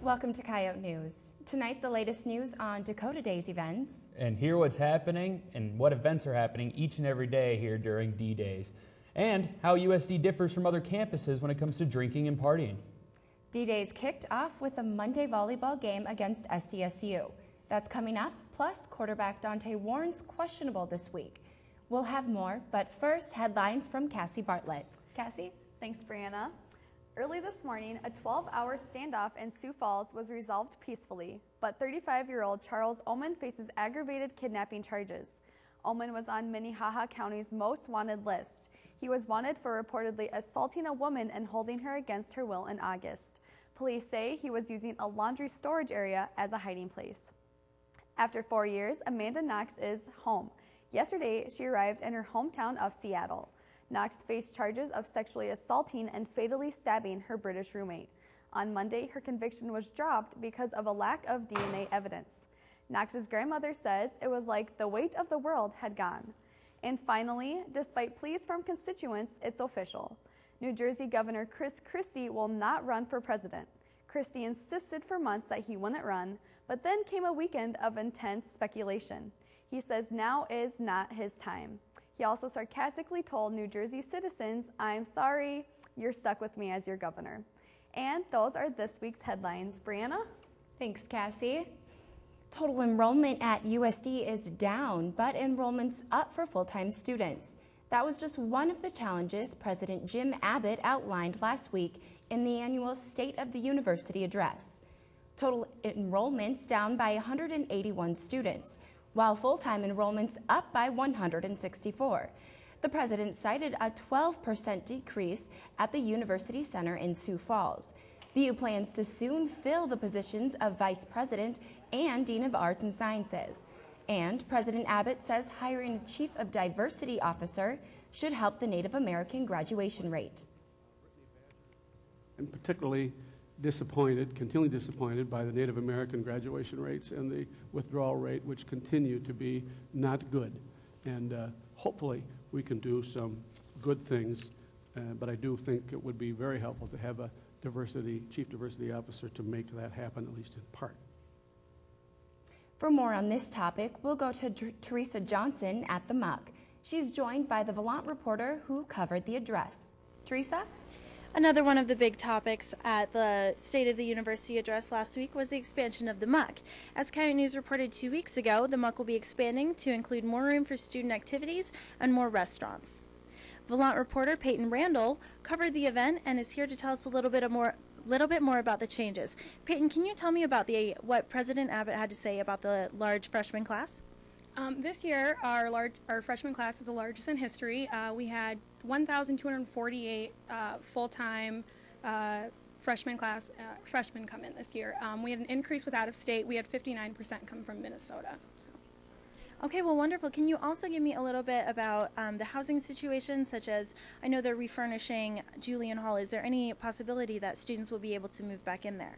Welcome to Coyote News. Tonight, the latest news on Dakota Day's events. And hear what's happening and what events are happening each and every day here during D-Days. And how USD differs from other campuses when it comes to drinking and partying. D-Days kicked off with a Monday volleyball game against SDSU. That's coming up, plus quarterback Dante Warren's questionable this week. We'll have more, but first, headlines from Cassie Bartlett. Cassie? Thanks, Brianna. Early this morning, a 12-hour standoff in Sioux Falls was resolved peacefully, but 35-year-old Charles Ullman faces aggravated kidnapping charges. Ullman was on Minnehaha County's most wanted list. He was wanted for reportedly assaulting a woman and holding her against her will in August. Police say he was using a laundry storage area as a hiding place. After 4 years, Amanda Knox is home. Yesterday, she arrived in her hometown of Seattle. Knox faced charges of sexually assaulting and fatally stabbing her British roommate. On Monday, her conviction was dropped because of a lack of DNA evidence. Knox's grandmother says it was like the weight of the world had gone. And finally, despite pleas from constituents, it's official. New Jersey Governor Chris Christie will not run for president. Christie insisted for months that he wouldn't run, but then came a weekend of intense speculation. He says now is not his time. He also sarcastically told New Jersey citizens, "I'm sorry, you're stuck with me as your governor." And those are this week's headlines. Brianna? Thanks, Cassie. Total enrollment at USD is down, but enrollment's up for full-time students. That was just one of the challenges President Jim Abbott outlined last week in the annual State of the University address. Total enrollment's down by 181 students, while full-time enrollment's up by 164. The president cited a 12% decrease at the University Center in Sioux Falls. The U plans to soon fill the positions of vice president and dean of arts and sciences. And President Abbott says hiring a chief of diversity officer should help the Native American graduation rate. I'm particularly disappointed, continually disappointed by the Native American graduation rates and the withdrawal rate, which continue to be not good. And hopefully we can do some good things, but I do think it would be very helpful to have a chief diversity officer to make that happen, at least in part. For more on this topic, we'll go to Teresa Johnson at the Muck. She's joined by the Volant reporter who covered the address. Teresa? Another one of the big topics at the State of the University address last week was the expansion of the Muck. As Coyote News reported 2 weeks ago, the Muck will be expanding to include more room for student activities and more restaurants. Volant reporter Peyton Randall covered the event and is here to tell us a little bit more about the changes. Peyton, can you tell me about what President Abbott had to say about the large freshman class? This year, our freshman class is the largest in history. We had 1,248 full-time freshmen come in this year. We had an increase with out-of-state. We had 59% come from Minnesota. So. Okay, well, wonderful. Can you also give me a little bit about the housing situation, such as I know they're refurnishing Julian Hall. Is there any possibility that students will be able to move back in there?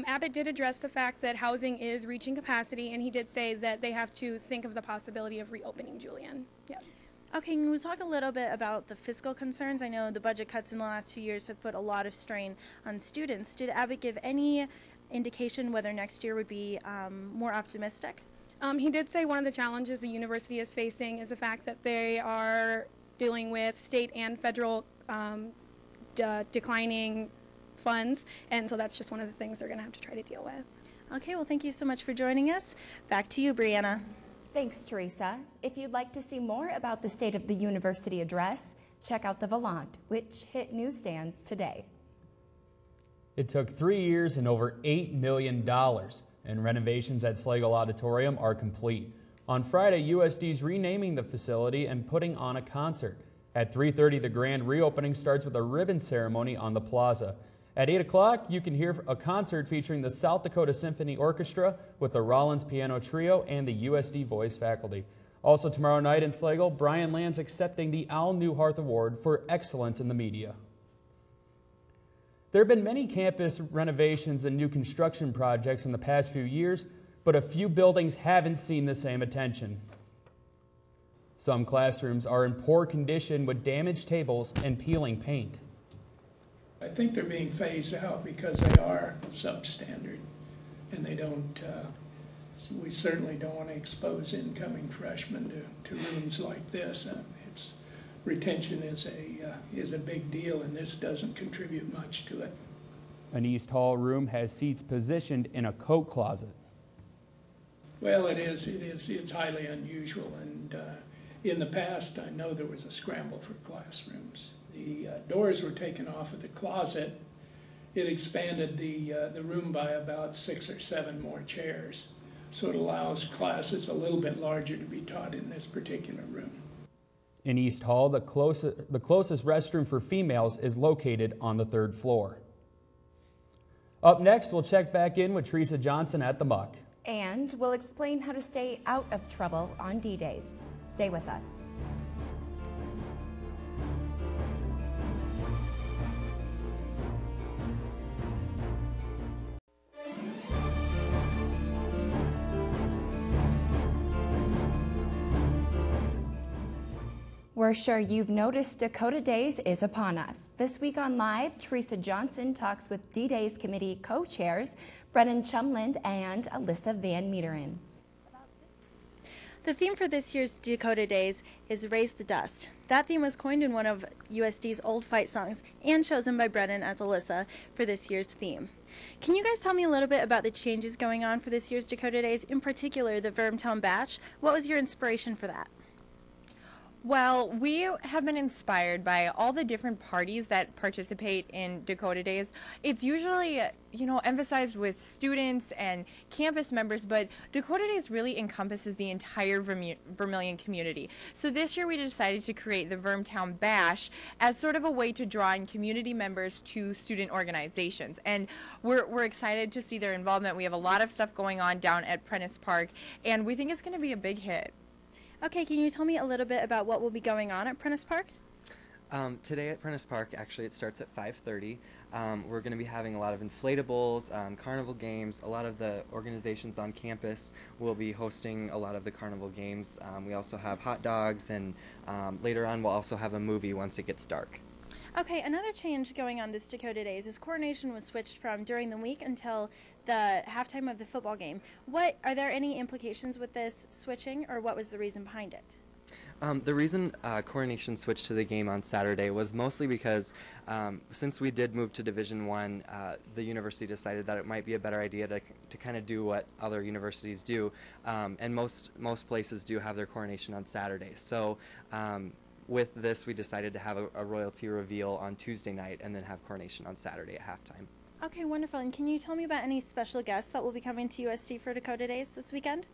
Abbott did address the fact that housing is reaching capacity, and he did say that they have to think of the possibility of reopening Julian. Yes. Okay, can we talk a little bit about the fiscal concerns? I know the budget cuts in the last 2 years have put a lot of strain on students. Did Abbott give any indication whether next year would be more optimistic? He did say one of the challenges the university is facing is the fact that they are dealing with state and federal declining funds, and so that's just one of the things they're going to have to try to deal with. Okay, well, thank you so much for joining us. Back to you, Brianna. Thanks, Teresa. If you'd like to see more about the State of the University address, check out the Volant, which hit newsstands today. It took 3 years and over $8 million, and renovations at Slagle Auditorium are complete. On Friday, USD's renaming the facility and putting on a concert. At 3:30, the grand reopening starts with a ribbon ceremony on the plaza. At 8 o'clock, you can hear a concert featuring the South Dakota Symphony Orchestra with the Rollins Piano Trio and the USD Voice faculty. Also tomorrow night in Slagle, Brian Lamb's accepting the Al Newharth Award for Excellence in the Media. There have been many campus renovations and new construction projects in the past few years, but a few buildings haven't seen the same attention. Some classrooms are in poor condition with damaged tables and peeling paint. I think they're being phased out because they are substandard, and they don't, we certainly don't want to expose incoming freshmen to rooms like this. Retention is a big deal, and this doesn't contribute much to it. An East Hall room has seats positioned in a coat closet. Well, it's highly unusual, and in the past, I know there was a scramble for classrooms. The doors were taken off of the closet. It expanded the room by about 6 or 7 more chairs, so it allows classes a little bit larger to be taught in this particular room. In East Hall, the closest restroom for females is located on the 3rd floor. Up next, we'll check back in with Teresa Johnson at the Muck. And we'll explain how to stay out of trouble on D-Days. Stay with us. We're sure you've noticed Dakota Days is upon us. This week on Live, Teresa Johnson talks with D-Days Committee co-chairs Brennan Chumland and Alyssa Van Meteren. The theme for this year's Dakota Days is Raise the Dust. That theme was coined in one of USD's old fight songs and chosen by Brennan as Alyssa for this year's theme. Can you guys tell me a little bit about the changes going on for this year's Dakota Days, in particular the Vermtown Bash? What was your inspiration for that? Well, we have been inspired by all the different parties that participate in Dakota Days. It's usually, emphasized with students and campus members, but Dakota Days really encompasses the entire Vermilion community. So this year we decided to create the Vermtown Bash as sort of a way to draw in community members to student organizations. And we're excited to see their involvement. We have a lot of stuff going on down at Prentice Park, and we think it's going to be a big hit. Okay, can you tell me a little bit about what will be going on at Prentice Park? Today at Prentice Park, actually it starts at 5:30. We're going to be having a lot of inflatables, carnival games. A lot of the organizations on campus will be hosting a lot of the carnival games. We also have hot dogs, and later on we'll also have a movie once it gets dark. Okay, another change going on this Dakota Days is coronation was switched from during the week until the halftime of the football game. Are there any implications with this switching, or what was the reason behind it? The reason coronation switched to the game on Saturday was mostly because since we did move to Division I, the university decided that it might be a better idea to kind of do what other universities do, and most places do have their coronation on Saturday. So with this, we decided to have a royalty reveal on Tuesday night and then have coronation on Saturday at halftime. Okay, wonderful. And can you tell me about any special guests that will be coming to USD for Dakota Days this weekend?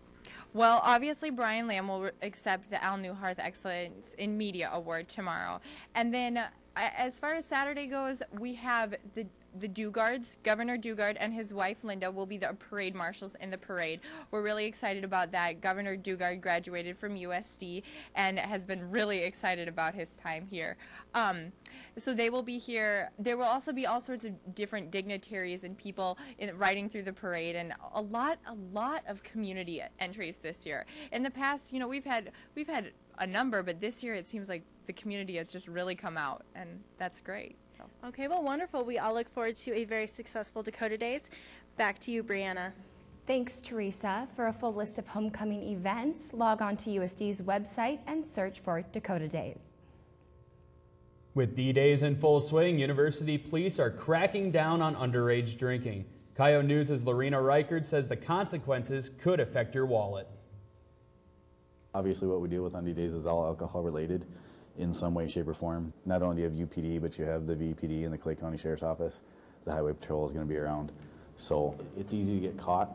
Well, obviously Brian Lamb will accept the Al Newharth Excellence in Media Award tomorrow. And then as far as Saturday goes, we have the Dugards. Governor Dugard and his wife Linda will be the parade marshals in the parade. We're really excited about that. Governor Dugard graduated from USD and has been really excited about his time here. So they will be here. There will also be all sorts of different dignitaries and people riding through the parade, and a lot of community entries this year. In the past, we've had a number, but this year it seems like the community has just really come out, and that's great. So. Okay, well, wonderful. We all look forward to a very successful Dakota Days. Back to you, Brianna. Thanks, Teresa. For a full list of homecoming events, log on to USD's website and search for Dakota Days. With D-Days in full swing, university police are cracking down on underage drinking. Coyote News' Lorena Reichard says the consequences could affect your wallet. Obviously what we deal with on D-Days is all alcohol related in some way, shape, or form. Not only do you have UPD, but you have the VPD and the Clay County Sheriff's Office. The Highway Patrol is going to be around. So it's easy to get caught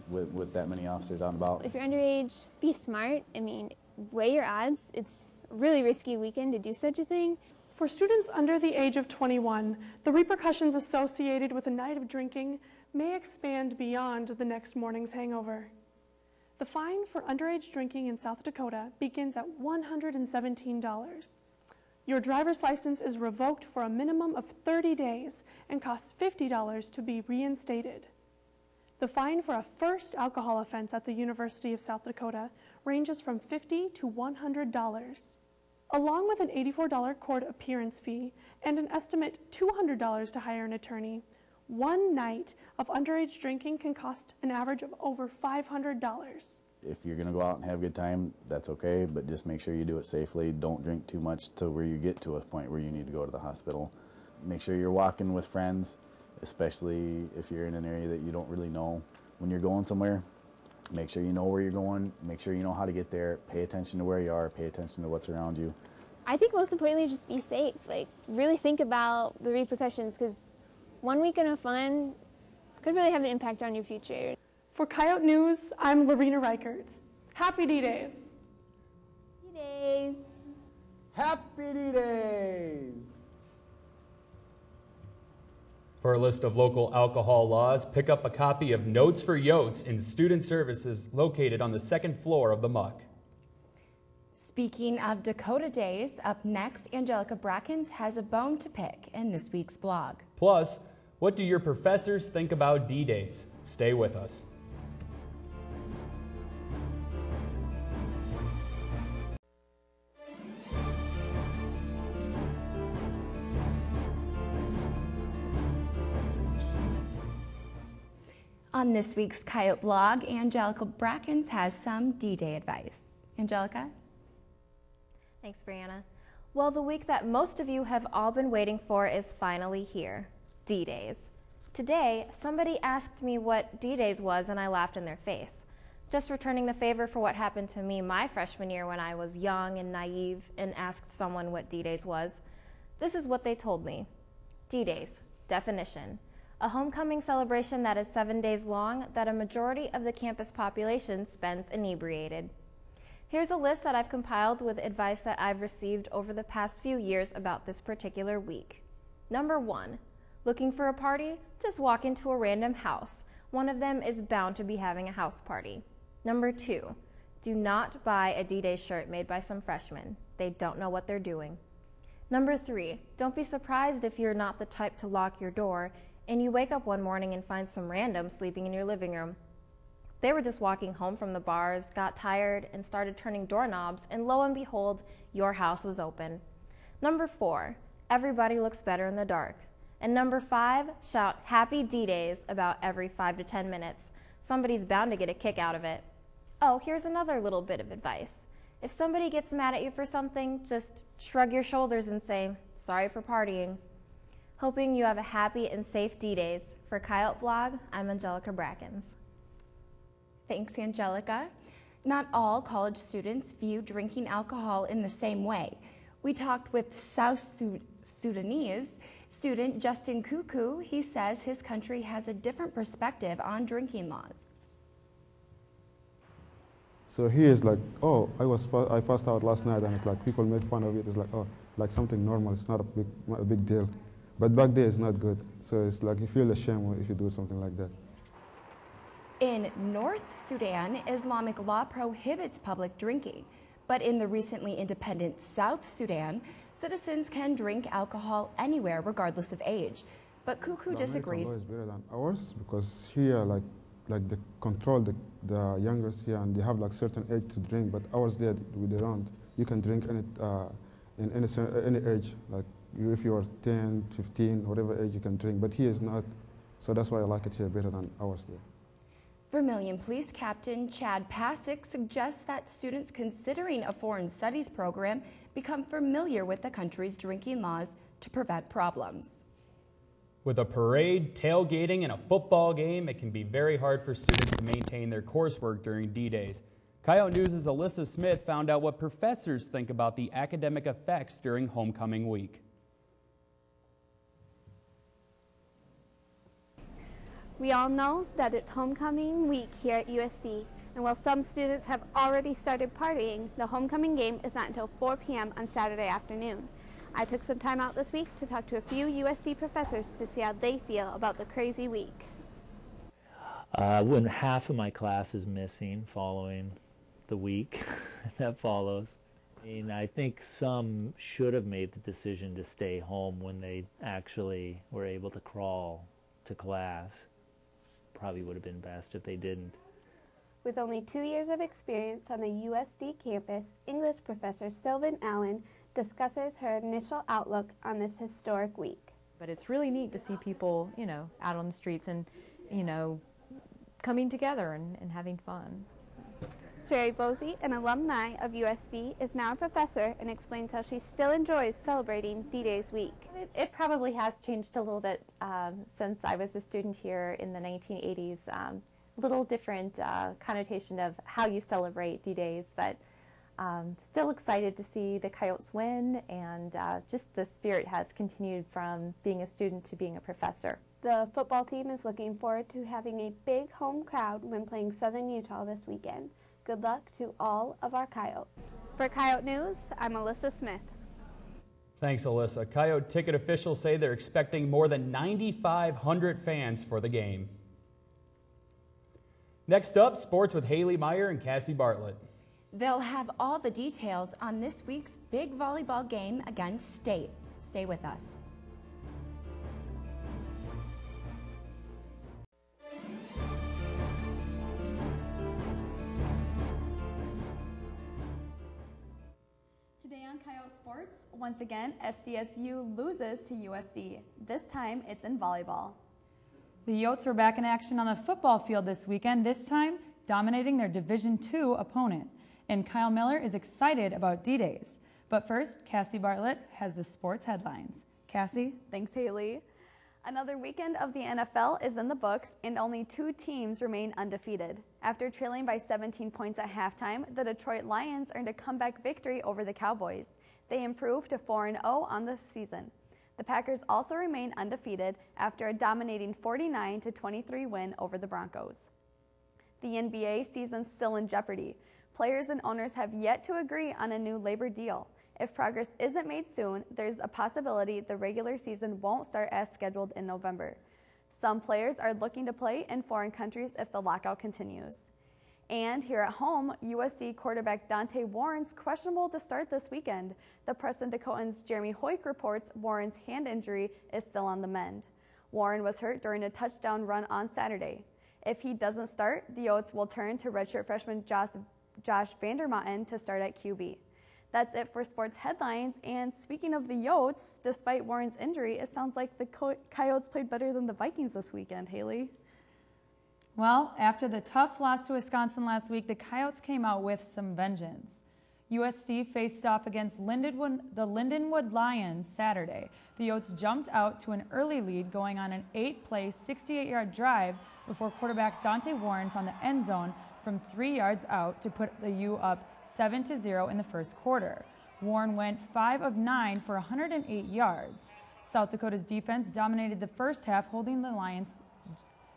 with that many officers out and about. If you're underage, be smart. I mean, weigh your odds. It's a really risky weekend to do such a thing. For students under the age of 21, the repercussions associated with a night of drinking may expand beyond the next morning's hangover. The fine for underage drinking in South Dakota begins at $117. Your driver's license is revoked for a minimum of 30 days and costs $50 to be reinstated. The fine for a first alcohol offense at the University of South Dakota ranges from $50 to $100. Along with an $84 court appearance fee and an estimate $200 to hire an attorney, one night of underage drinking can cost an average of over $500. If you're going to go out and have a good time, that's okay, but just make sure you do it safely. Don't drink too much to where you get to a point where you need to go to the hospital. Make sure you're walking with friends, especially if you're in an area that you don't really know. When you're going somewhere, make sure you know where you're going, make sure you know how to get there, pay attention to where you are, pay attention to what's around you. I think most importantly, just be safe. Like, really think about the repercussions, because one weekend of fun could really have an impact on your future. For Coyote News, I'm Lorena Reichert. Happy D-Days. D-Days. Happy D-Days. For a list of local alcohol laws, pick up a copy of Notes for Yotes in Student Services located on the second floor of the Muck. Speaking of Dakota Days, up next, Angelica Brackens has a bone to pick in this week's blog. Plus, what do your professors think about D-Days? Stay with us. On this week's Coyote blog, Angelica Brackens has some D-Day advice. Angelica? Thanks, Brianna. Well, the week that most of you have all been waiting for is finally here, D-Days. Today, somebody asked me what D-Days was, and I laughed in their face. Just returning the favor for what happened to me my freshman year when I was young and naive and asked someone what D-Days was. This is what they told me. D-Days, definition: a homecoming celebration that is 7 days long that a majority of the campus population spends inebriated. Here's a list that I've compiled with advice that I've received over the past few years about this particular week. Number 1, looking for a party? Just walk into a random house. One of them is bound to be having a house party. Number 2, do not buy a D-Day shirt made by some freshmen. They don't know what they're doing. Number 3, don't be surprised if you're not the type to lock your door and you wake up one morning and find some random sleeping in your living room. They were just walking home from the bars, got tired, and started turning doorknobs, and lo and behold, your house was open. Number 4, everybody looks better in the dark. And number 5, shout Happy D-Days about every 5 to 10 minutes. Somebody's bound to get a kick out of it. Oh, here's another little bit of advice. If somebody gets mad at you for something, just shrug your shoulders and say, sorry for partying. Hoping you have a happy and safe D-Days. For Coyote Blog, I'm Angelica Brackens. Thanks, Angelica. Not all college students view drinking alcohol in the same way. We talked with South Sudanese student Justin Kuku. He says his country has a different perspective on drinking laws. So here is like, oh, I passed out last night, and it's like people make fun of it. It's like, oh, like something normal. It's not a big deal. But back there, it's not good. So it's like you feel ashamed if you do something like that. In North Sudan, Islamic law prohibits public drinking. But in the recently independent South Sudan, citizens can drink alcohol anywhere, regardless of age. But Kuku disagrees. American law is better than ours, because here, like they control the youngers here, and they have like certain age to drink. But ours there, they don't. You can drink in any age. Like if you are 10, 15, whatever age you can drink. But here is not. So that's why I like it here better than ours there. Vermilion Police Captain Chad Pasick suggests that students considering a foreign studies program become familiar with the country's drinking laws to prevent problems. With a parade, tailgating, and a football game, it can be very hard for students to maintain their coursework during D-Days. Coyote News' Alyssa Smith found out what professors think about the academic effects during homecoming week. We all know that it's homecoming week here at USD, and while some students have already started partying, the homecoming game is not until 4 p.m. on Saturday afternoon. I took some time out this week to talk to a few USD professors to see how they feel about the crazy week. When half of my class is missing following the week that follows, I think some should have made the decision to stay home when they actually were able to crawl to class. Probably would have been best if they didn't. With only 2 years of experience on the USD campus, English professor Sylvan Allen discusses her initial outlook on this historic week. But it's really neat to see people, out on the streets and, coming together and having fun. Sherry Bosey, an alumni of USD, is now a professor and explains how she still enjoys celebrating D-Days week. It probably has changed a little bit since I was a student here in the 1980s. Little different connotation of how you celebrate D-Days, but still excited to see the Coyotes win, and just the spirit has continued from being a student to being a professor. The football team is looking forward to having a big home crowd when playing Southern Utah this weekend. Good luck to all of our Coyotes. For Coyote News, I'm Alyssa Smith. Thanks, Alyssa. Coyote ticket officials say they're expecting more than 9,500 fans for the game. Next up, sports with Haley Meyer and Cassie Bartlett. They'll have all the details on this week's big volleyball game against State. Stay with us. Today on Coyote Sports, once again, SDSU loses to USD. This time, it's in volleyball. The Yotes were back in action on the football field this weekend, this time dominating their Division II opponent. And Kyle Miller is excited about D-Days. But first, Cassie Bartlett has the sports headlines. Cassie? Thanks, Haley. Another weekend of the NFL is in the books, and only 2 teams remain undefeated. After trailing by 17 points at halftime, the Detroit Lions earned a comeback victory over the Cowboys. They improved to 4-0 on the season. The Packers also remain undefeated after a dominating 49-23 win over the Broncos. The NBA season's still in jeopardy. Players and owners have yet to agree on a new labor deal. If progress isn't made soon, there's a possibility the regular season won't start as scheduled in November. Some players are looking to play in foreign countries if the lockout continues. And here at home, USD quarterback Dante Warren's questionable to start this weekend. The Preston-Dakotan's Jeremy Hoyk reports Warren's hand injury is still on the mend. Warren was hurt during a touchdown run on Saturday. If he doesn't start, the Yotes will turn to redshirt freshman Josh Vandermatten to start at QB. That's it for sports headlines. And speaking of the Yotes, despite Warren's injury, it sounds like the Coyotes played better than the Vikings this weekend, Haley. Well, after the tough loss to Wisconsin last week, the Coyotes came out with some vengeance. USD faced off against the Lindenwood Lions Saturday. The Yotes jumped out to an early lead, going on an 8-play, 68-yard drive before quarterback Dante Warren found the end zone from 3 yards out to put the U up 7-0 in the first quarter. Warren went 5 of 9 for 108 yards. South Dakota's defense dominated the first half, holding the Lions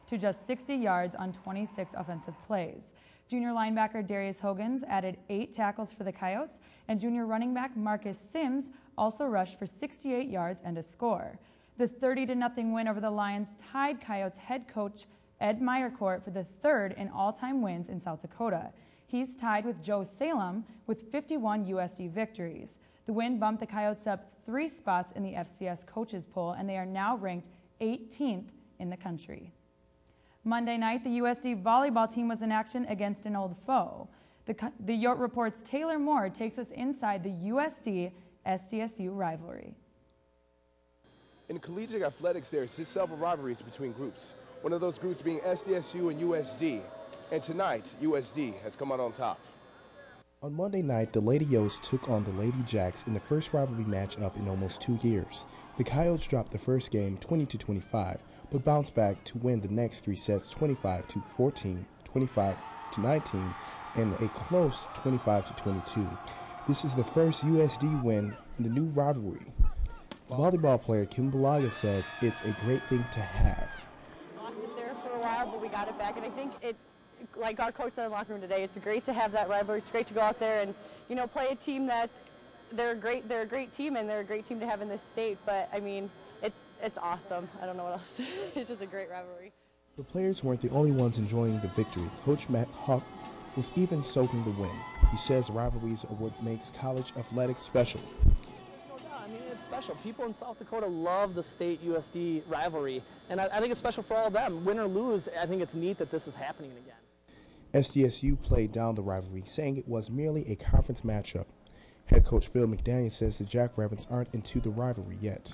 to just 60 yards on 26 offensive plays. Junior linebacker Darius Hogans added 8 tackles for the Coyotes, and junior running back Marcus Sims also rushed for 68 yards and a score. The 30-0 win over the Lions tied Coyotes head coach Ed Meyercourt for the 3rd in all-time wins in South Dakota. He's tied with Joe Salem with 51 USD victories. The win bumped the Coyotes up 3 spots in the FCS coaches poll, and they are now ranked 18th in the country. Monday night, the USD volleyball team was in action against an old foe. The Yote Report's Taylor Moore takes us inside the USD-SDSU rivalry. In collegiate athletics, there exist several rivalries between groups. One of those groups being SDSU and USD. And tonight, USD has come out on top. On Monday night, the Lady Yotes took on the Lady Jacks in the first rivalry matchup in almost 2 years. The Coyotes dropped the first game 20-25, but bounced back to win the next 3 sets 25-14, 25-19, and a close 25-22. This is the first USD win in the new rivalry. Volleyball player Kim Balaga says it's a great thing to have. Lost it there for a while, but we got it back, and I think like our coach said in the locker room today, it's great to have that rivalry. It's great to go out there and, play a team they're a great team, and they're a great team to have in this state. But I mean, it's awesome. I don't know what else. It's just a great rivalry. The players weren't the only ones enjoying the victory. Coach Matt Huck was even soaking the win. He says rivalries are what makes college athletics special. I mean, it's special. People in South Dakota love the state USD rivalry, and I think it's special for all of them. Win or lose, I think it's neat that this is happening again. SDSU played down the rivalry, saying it was merely a conference matchup. Head coach Phil McDaniel says the Jackrabbits aren't into the rivalry yet.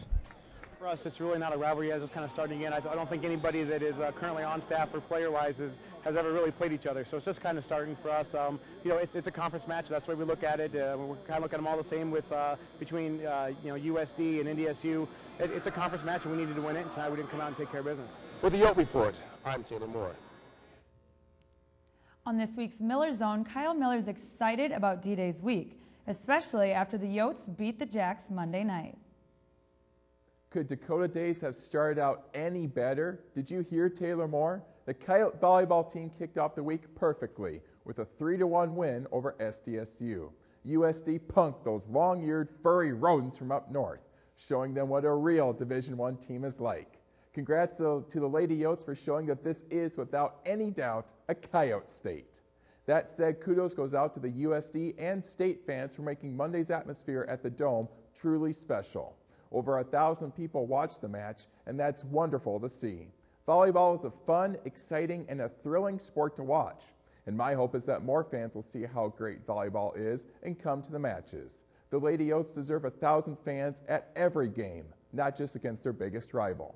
For us, it's really not a rivalry yet. It's kind of starting again. I don't think anybody that is currently on staff or player-wise has ever really played each other. So it's just kind of starting for us. It's a conference match. That's the way we look at it. We're kind of looking at them all the same with between USD and NDSU. It's a conference match, and we needed to win it. And tonight we didn't come out and take care of business. For the Yote Report, I'm Taylor Moore. On this week's Miller Zone, Kyle Miller's excited about D-Day's week, especially after the Yotes beat the Jacks Monday night. Could Dakota Days have started out any better? Did you hear Taylor Moore? The Coyote volleyball team kicked off the week perfectly with a 3-1 win over SDSU. USD punked those long-eared furry rodents from up north, showing them what a real Division I team is like. Congrats to the Lady Yotes for showing that this is, without any doubt, a Coyote state. That said, kudos goes out to the USD and state fans for making Monday's atmosphere at the Dome truly special. Over 1,000 people watched the match, and that's wonderful to see. Volleyball is a fun, exciting, and a thrilling sport to watch. And my hope is that more fans will see how great volleyball is and come to the matches. The Lady Yotes deserve 1,000 fans at every game, not just against their biggest rival.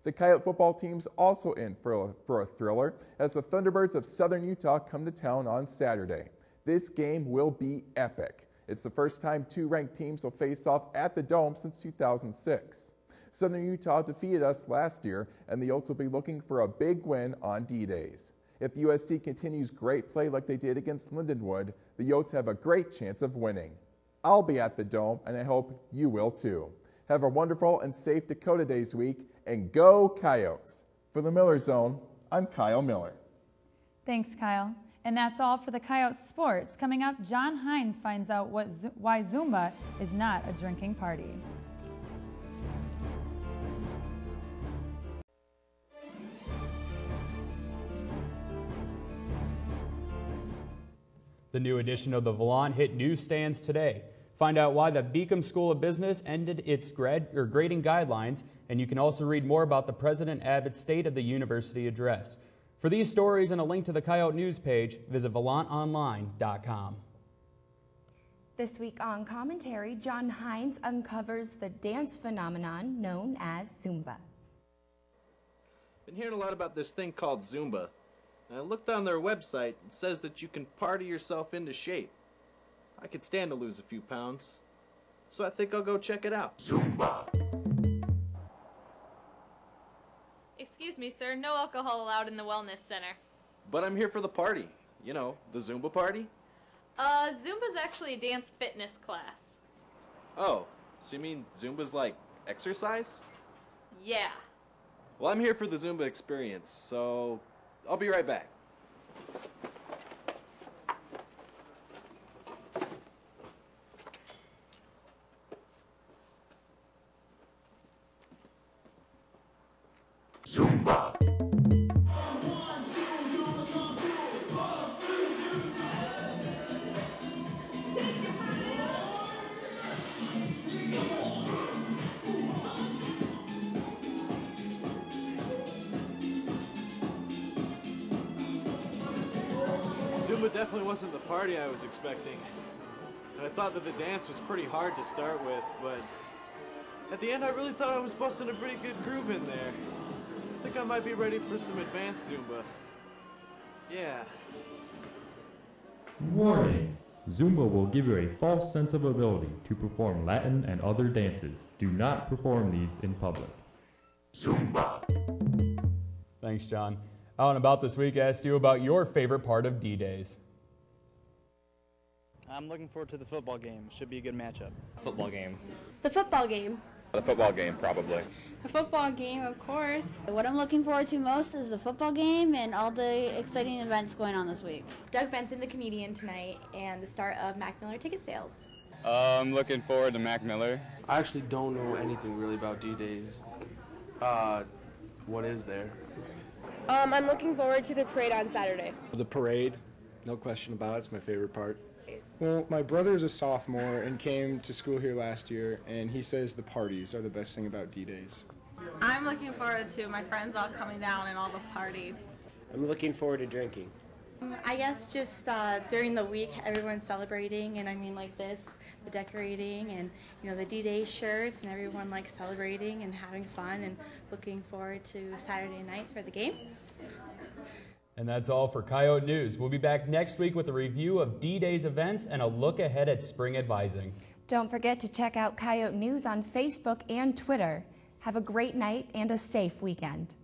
The Coyote football team's also in for a thriller as the Thunderbirds of Southern Utah come to town on Saturday. This game will be epic. It's the first time two ranked teams will face off at the Dome since 2006. Southern Utah defeated us last year, and the Yotes will be looking for a big win on D-Days. If USD continues great play like they did against Lindenwood, the Yotes have a great chance of winning. I'll be at the Dome, and I hope you will too. Have a wonderful and safe Dakota Days week, and go Coyotes! For the Miller Zone, I'm Kyle Miller. Thanks, Kyle. And that's all for the Coyote Sports. Coming up, John Hines finds out why Zumba is not a drinking party. The new edition of the Volant hit newsstands today. Find out why the Beacom School of Business ended its grading guidelines, and you can also read more about the President Abbott State of the University address. For these stories and a link to the Coyote News page, visit volantonline.com. This week on Commentary, John Hines uncovers the dance phenomenon known as Zumba. Been hearing a lot about this thing called Zumba. And I looked on their website. It says that you can party yourself into shape. I could stand to lose a few pounds, so I think I'll go check it out. Zumba! Excuse me, sir. No alcohol allowed in the Wellness Center. But I'm here for the party. You know, the Zumba party. Zumba's actually a dance fitness class. Oh, so you mean Zumba's like exercise? Yeah. Well, I'm here for the Zumba experience, so I'll be right back. Zumba. Zumba definitely wasn't the party I was expecting. And I thought that the dance was pretty hard to start with, but at the end I really thought I was busting a pretty good groove in there. I think I might be ready for some advanced Zumba. Yeah. Warning! Zumba will give you a false sense of ability to perform Latin and other dances. Do not perform these in public. Zumba. Thanks, John. Out and about this week, I asked you about your favorite part of D-Days. I'm looking forward to the football game. Should be a good matchup. Football game. The football game. The football game, probably. The football game, of course. What I'm looking forward to most is the football game and all the exciting events going on this week. Doug Benson, the comedian, tonight, and the start of Mac Miller ticket sales. I'm looking forward to Mac Miller. I actually don't know anything really about D-Days. What is there? I'm looking forward to the parade on Saturday. The parade, no question about it, it's my favorite part. Well, my brother is a sophomore and came to school here last year, and he says the parties are the best thing about D-Days. I'm looking forward to my friends all coming down and all the parties. I'm looking forward to drinking. I guess just during the week, everyone's celebrating, and I mean like this, the decorating and, you know, the D-Day shirts, and everyone like celebrating and having fun and looking forward to Saturday night for the game. And that's all for Coyote News. We'll be back next week with a review of D-Day's events and a look ahead at spring advising. Don't forget to check out Coyote News on Facebook and Twitter. Have a great night and a safe weekend.